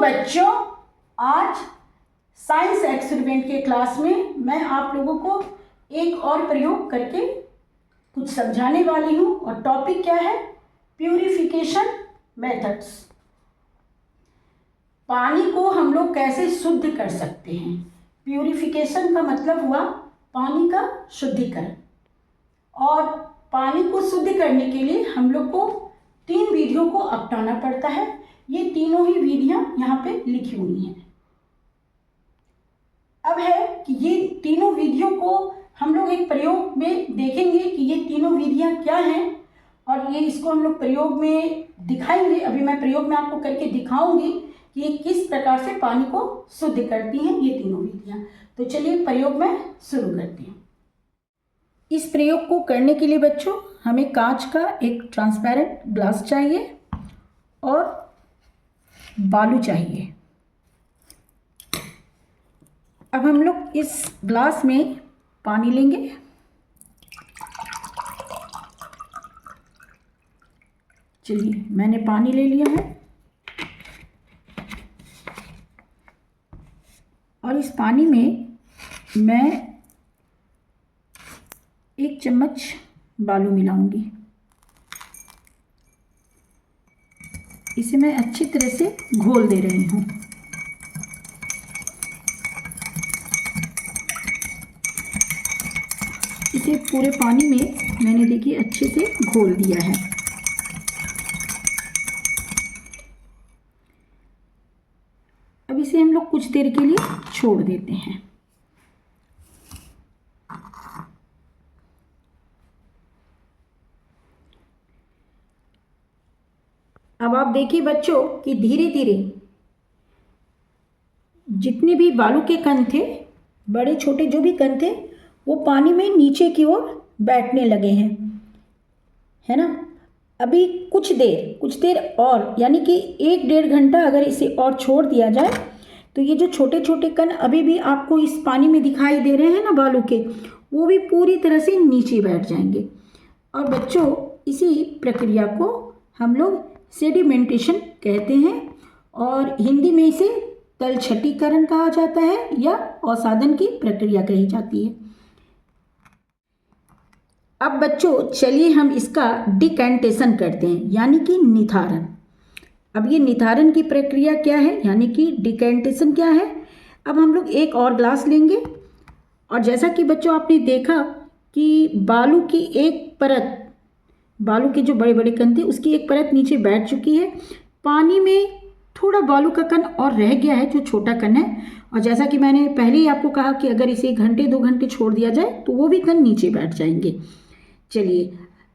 बच्चों, आज science experiment के क्लास में मैं आप लोगों को एक और प्रयोग करके कुछ समझाने वाली हूँ और टॉपिक क्या है? Purification methods. पानी को हम लोग कैसे शुद्ध कर सकते हैं। प्यूरिफिकेशन का मतलब हुआ पानी का शुद्धिकरण, और पानी को शुद्ध करने के लिए हम लोग को 3 विधियों को अपनाना पड़ता है। ये तीनों ही विधियां यहाँ पे लिखी हुई हैं। अब है कि ये तीनों विधियों को हम लोग एक प्रयोग में देखेंगे कि ये तीनों विधियां क्या हैं, और ये इसको हम लोग प्रयोग में दिखाएंगे। अभी मैं प्रयोग में आपको करके दिखाऊंगी कि ये किस प्रकार से पानी को शुद्ध करती हैं ये तीनों विधियां। तो चलिए प्रयोग में शुरू करते हैं। इस प्रयोग को करने के लिए बच्चों हमें कांच का एक ट्रांसपेरेंट ग्लास चाहिए और बालू चाहिए। अब हम लोग इस ग्लास में पानी लेंगे। चलिए, मैंने पानी ले लिया है और इस पानी में मैं 1 चम्मच बालू मिलाऊंगी। इसे मैं अच्छी तरह से घोल दे रही हूँ। इसे पूरे पानी में मैंने देखिए अच्छे से घोल दिया है। अब इसे हम लोग कुछ देर के लिए छोड़ देते हैं। अब आप देखिए बच्चों कि धीरे धीरे जितने भी बालू के कण थे, बड़े छोटे जो भी कण थे, वो पानी में नीचे की ओर बैठने लगे हैं, है ना। अभी कुछ देर और, यानी कि 1-1.5 घंटा अगर इसे और छोड़ दिया जाए तो ये जो छोटे छोटे कण अभी भी आपको इस पानी में दिखाई दे रहे हैं ना बालू के, वो भी पूरी तरह से नीचे बैठ जाएंगे। और बच्चों इसी प्रक्रिया को हम लोग सेडिमेंटेशन कहते हैं, और हिंदी में इसे तलछटीकरण कहा जाता है या अवसादन की प्रक्रिया कही जाती है। अब बच्चों चलिए हम इसका डिकैंटेशन करते हैं, यानी कि निथारण। अब ये निथारण की प्रक्रिया क्या है, यानी कि डिकैंटेशन क्या है। अब हम लोग एक और ग्लास लेंगे, और जैसा कि बच्चों आपने देखा कि बालू की एक परत, बालू के जो बड़े बड़े कण थे उसकी एक परत नीचे बैठ चुकी है। पानी में थोड़ा बालू का कण और रह गया है जो छोटा कण है, और जैसा कि मैंने पहले ही आपको कहा कि अगर इसे 1 घंटे 2 घंटे छोड़ दिया जाए तो वो भी कण नीचे बैठ जाएंगे। चलिए,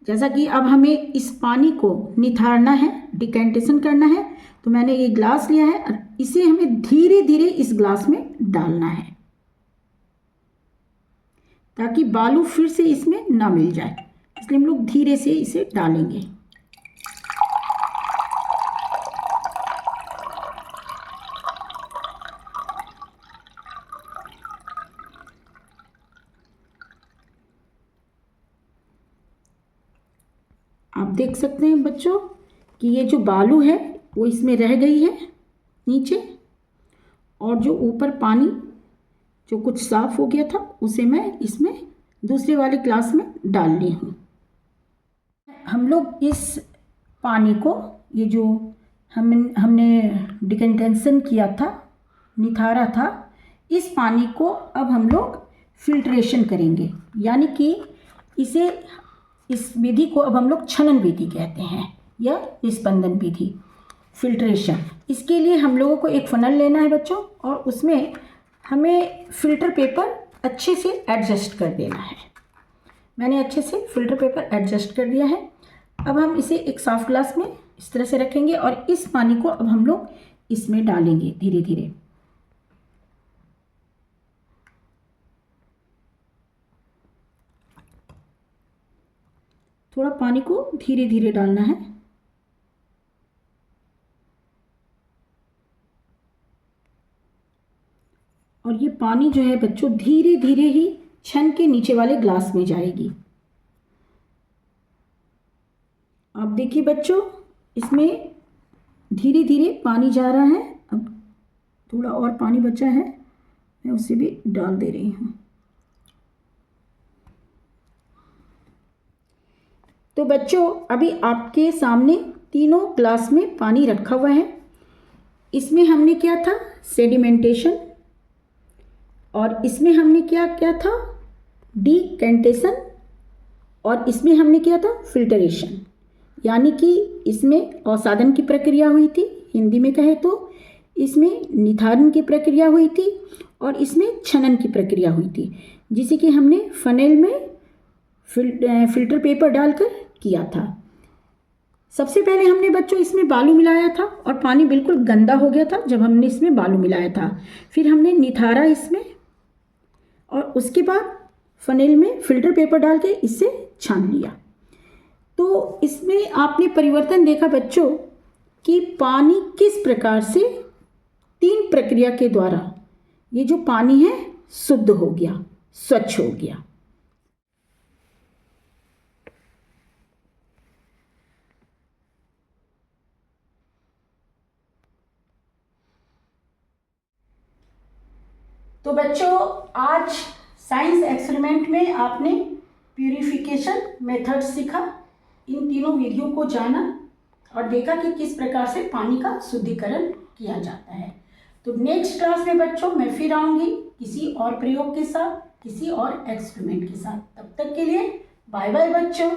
जैसा कि अब हमें इस पानी को निथारना है, डिकैंटेशन करना है, तो मैंने ये ग्लास लिया है और इसे हमें धीरे धीरे इस ग्लास में डालना है ताकि बालू फिर से इसमें ना मिल जाए, इसलिए हम लोग धीरे से इसे डालेंगे। आप देख सकते हैं बच्चों कि ये जो बालू है वो इसमें रह गई है नीचे, और जो ऊपर पानी जो कुछ साफ हो गया था उसे मैं इसमें दूसरे वाले ग्लास में डाल ली हूँ। हम लोग इस पानी को, ये जो हमने डिकैंटेशन किया था, निथारा था, इस पानी को अब हम लोग फिल्ट्रेशन करेंगे, यानी कि इस विधि को अब हम लोग छनन विधि कहते हैं या निस्पंदन विधि, फिल्ट्रेशन। इसके लिए हम लोगों को एक फनल लेना है बच्चों, और उसमें हमें फिल्टर पेपर अच्छे से एडजस्ट कर देना है। मैंने अच्छे से फिल्टर पेपर एडजस्ट कर दिया है। अब हम इसे एक साफ ग्लास में इस तरह से रखेंगे और इस पानी को अब हम लोग इसमें डालेंगे धीरे धीरे। थोड़ा पानी को धीरे धीरे डालना है। और ये पानी जो है बच्चों धीरे धीरे ही छन के नीचे वाले ग्लास में जाएगी। आप देखिए बच्चों, इसमें धीरे धीरे पानी जा रहा है। अब थोड़ा और पानी बचा है, मैं उसे भी डाल दे रही हूँ। तो बच्चों अभी आपके सामने तीनों ग्लास में पानी रखा हुआ है। इसमें हमने क्या था, सेडिमेंटेशन, और इसमें हमने क्या क्या था, डीकेंटेशन, और इसमें हमने किया था फिल्टरेशन। यानी कि इसमें अवसादन की प्रक्रिया हुई थी, हिंदी में कहे तो इसमें निथारण की प्रक्रिया हुई थी, और इसमें छनन की प्रक्रिया हुई थी, जिसे कि हमने फनेल में फिल्टर पेपर डालकर किया था। सबसे पहले हमने बच्चों इसमें बालू मिलाया था और पानी बिल्कुल गंदा हो गया था जब हमने इसमें बालू मिलाया था। फिर हमने निथारा इसमें, और उसके बाद फनेल में फिल्टर पेपर डाल के इससे छान लिया। तो इसमें आपने परिवर्तन देखा बच्चों कि पानी किस प्रकार से 3 प्रक्रिया के द्वारा ये जो पानी है शुद्ध हो गया, स्वच्छ हो गया। तो बच्चों आज साइंस एक्सपेरिमेंट में आपने प्यूरिफिकेशन मेथड सीखा, इन तीनों विधियों को जाना और देखा कि किस प्रकार से पानी का शुद्धिकरण किया जाता है। तो नेक्स्ट क्लास में बच्चों मैं फिर आऊँगी किसी और प्रयोग के साथ, किसी और एक्सपेरिमेंट के साथ। तब तक के लिए बाय बाय बच्चों।